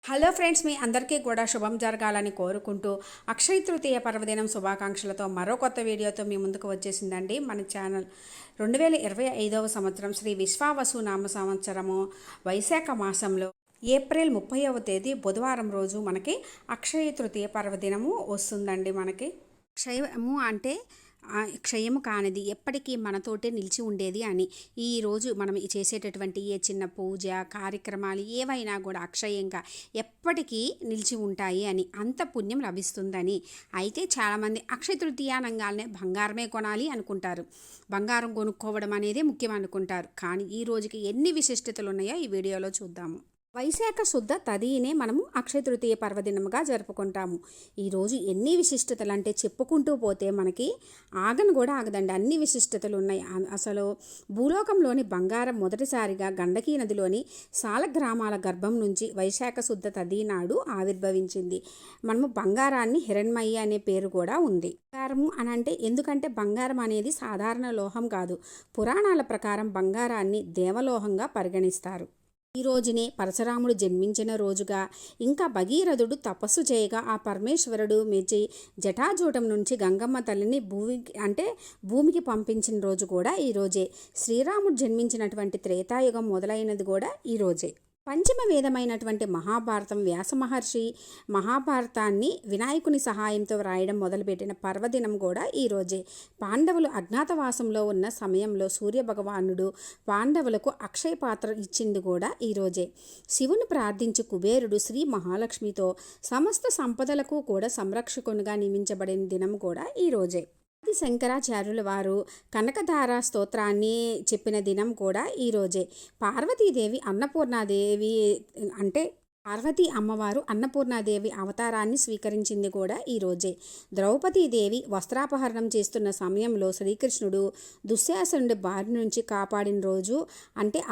Hello friends, మీ అందరికీ కూడా శుభం జరగాలని కోరుకుంటూ అక్షయ తృతీయ పర్వదినం శుభాకాంక్షలతో మరో కొత్త వీడియోతో మీ ముందుకు వచ్చేసిందండి మన ఛానల్. 2025వ సంవత్సరం శ్రీ విశ్వావసు నామ సంవత్సరము వైశాఖ మాసంలో ఏప్రిల్ 30వ తేదీ బుధవారం రోజు మనకి అక్షయ తృతీయ పర్వదినము వస్తుందండి. మనకి అక్షయము అంటే క్షయము కానిది, ఎప్పటికీ మనతోటే నిలిచి ఉండేది అని. ఈరోజు మనం చేసేటటువంటి ఏ చిన్న పూజ కార్యక్రమాలు ఏవైనా కూడా అక్షయంగా ఎప్పటికీ నిలిచి ఉంటాయి అని, అంత పుణ్యం లభిస్తుందని. అయితే చాలామంది అక్షయ తృతీయ అనగానే బంగారమే కొనాలి అనుకుంటారు, బంగారం కొనుక్కోవడం అనేది ముఖ్యం అనుకుంటారు. కానీ ఈ రోజుకి ఎన్ని విశిష్టతలు ఉన్నాయో ఈ వీడియోలో చూద్దాము. వైశాఖ శుద్ధ తదినే మనము అక్షయ తృతీయ పర్వదినముగా జరుపుకుంటాము. ఈరోజు ఎన్ని విశిష్టతలు అంటే చెప్పుకుంటూ పోతే మనకి ఆగను కూడా ఆగదండి, అన్ని విశిష్టతలు ఉన్నాయి. అసలు భూలోకంలోని బంగారం మొదటిసారిగా గండకీ నదిలోని సాలగ్రామాల గర్భం నుంచి వైశాఖ శుద్ధ తది నాడు ఆవిర్భవించింది. మనము బంగారాన్ని హిరణ్మయి అనే పేరు కూడా ఉంది. బంగారము అని అంటే ఎందుకంటే బంగారం అనేది సాధారణ లోహం కాదు. పురాణాల ప్రకారం బంగారాన్ని దేవలోహంగా పరిగణిస్తారు. ఈ రోజునే పరశురాముడు జన్మించిన రోజుగా, ఇంకా భగీరథుడు తపస్సు చేయగా ఆ పరమేశ్వరుడు మెచ్చి జటాజూటం నుంచి గంగమ్మ తల్లిని భూమికి పంపించిన రోజు కూడా ఈరోజే. శ్రీరాముడు జన్మించినటువంటి త్రేతాయుగం మొదలైనది కూడా ఈరోజే. పంచమ వేదమైనటువంటి మహాభారతం వ్యాస మహర్షి మహాభారతాన్ని వినాయకుని సహాయంతో వ్రాయడం మొదలుపెట్టిన పర్వదినం కూడా ఈరోజే. పాండవులు అజ్ఞాతవాసంలో ఉన్న సమయంలో సూర్యభగవానుడు పాండవులకు అక్షయ పాత్ర ఇచ్చింది కూడా ఈరోజే. శివుని ప్రార్థించి కుబేరుడు శ్రీ మహాలక్ష్మితో సమస్త సంపదలకు కూడా సంరక్షకునిగా నియమించబడిన దినం కూడా ఈరోజే. శంకరాచార్యుల వారు కనకధార స్తోత్రాన్ని చెప్పిన దినం కూడా ఈరోజే. పార్వతీదేవి అన్నపూర్ణాదేవి పార్వతీ అమ్మవారు అన్నపూర్ణాదేవి అవతారాన్ని స్వీకరించింది కూడా ఈరోజే. ద్రౌపదీదేవి వస్త్రాపహరణం చేస్తున్న సమయంలో శ్రీకృష్ణుడు దుశ్శాసనుడి బారి నుంచి కాపాడిన రోజు.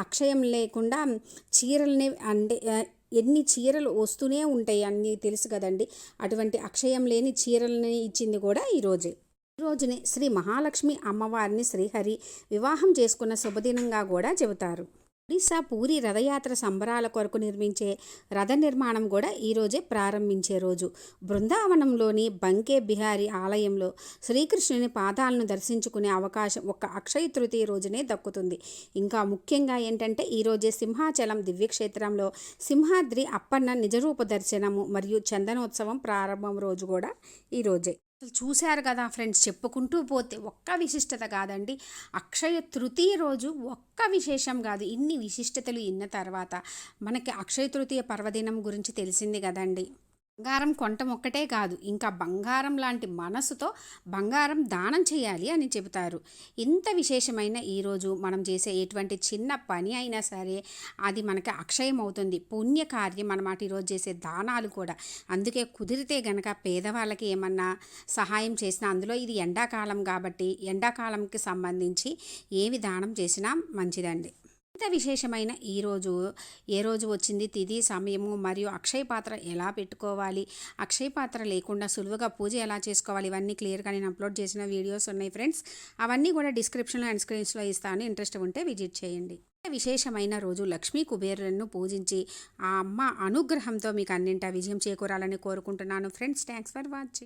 అక్షయం లేకుండా చీరల్ని ఎన్ని చీరలు వస్తూనే ఉంటాయి అన్నీ తెలుసు కదండి. అటువంటి అక్షయం లేని చీరల్ని ఇచ్చింది కూడా ఈరోజే. ఈ రోజునే శ్రీ మహాలక్ష్మి అమ్మవారిని శ్రీహరి వివాహం చేసుకున్న శుభదినంగా కూడా చెబుతారు. ఒడిశా పూరి రథయాత్ర సంబరాల కొరకు నిర్మించే రథ నిర్మాణం కూడా ఈరోజే ప్రారంభించే రోజు. బృందావనంలోని బంకే బిహారీ ఆలయంలో శ్రీకృష్ణుని పాదాలను దర్శించుకునే అవకాశం ఒక్క అక్షయ తృతీయ రోజునే దక్కుతుంది. ఇంకా ముఖ్యంగా ఏంటంటే ఈరోజే సింహాచలం దివ్యక్షేత్రంలో సింహాద్రి అప్పన్న నిజరూప దర్శనము మరియు చందనోత్సవం ప్రారంభం రోజు కూడా ఈరోజే. చూశారు కదా ఫ్రెండ్స్, చెప్పుకుంటూ పోతే ఒక్క విశిష్టత కాదండి. అక్షయ తృతీయ రోజు ఒక్క విశేషం కాదు, ఇన్ని విశిష్టతలు ఇన్న తర్వాత మనకి అక్షయ తృతీయ పర్వదినం గురించి తెలిసింది కదండి. బంగారం కొనటం ఒక్కటే కాదు, ఇంకా బంగారం లాంటి మనసుతో బంగారం దానం చేయాలి అని చెబుతారు. ఇంత విశేషమైన ఈరోజు మనం చేసే ఎటువంటి చిన్న పని అయినా సరే అది మనకి అక్షయం అవుతుంది, పుణ్యకార్యం అన్నమాట. ఈరోజు చేసే దానాలు కూడా అందుకే కుదిరితే గనక పేదవాళ్ళకి ఏమన్నా సహాయం చేసినా, అందులో ఇది ఎండాకాలం కాబట్టి ఎండాకాలంకి సంబంధించి ఏవి దానం చేసినా మంచిదండి. ఇంత విశేషమైన ఈరోజు ఏ రోజు వచ్చింది, తిథి సమయము మరియు అక్షయ పాత్ర ఎలా పెట్టుకోవాలి, అక్షయ పాత్ర లేకుండా సులువుగా పూజ ఎలా చేసుకోవాలి, ఇవన్నీ క్లియర్గా నేను అప్లోడ్ చేసిన వీడియోస్ ఉన్నాయి ఫ్రెండ్స్. అవన్నీ కూడా డిస్క్రిప్షన్లో అండ్ స్క్రీన్స్లో ఇస్తాను, ఇంట్రెస్ట్ ఉంటే విజిట్ చేయండి. విశేషమైన రోజు లక్ష్మీ కుబేరులను పూజించి ఆ అమ్మ అనుగ్రహంతో మీకు అన్నింటా విజయం చేకూరాలని కోరుకుంటున్నాను ఫ్రెండ్స్. Thanks for watching.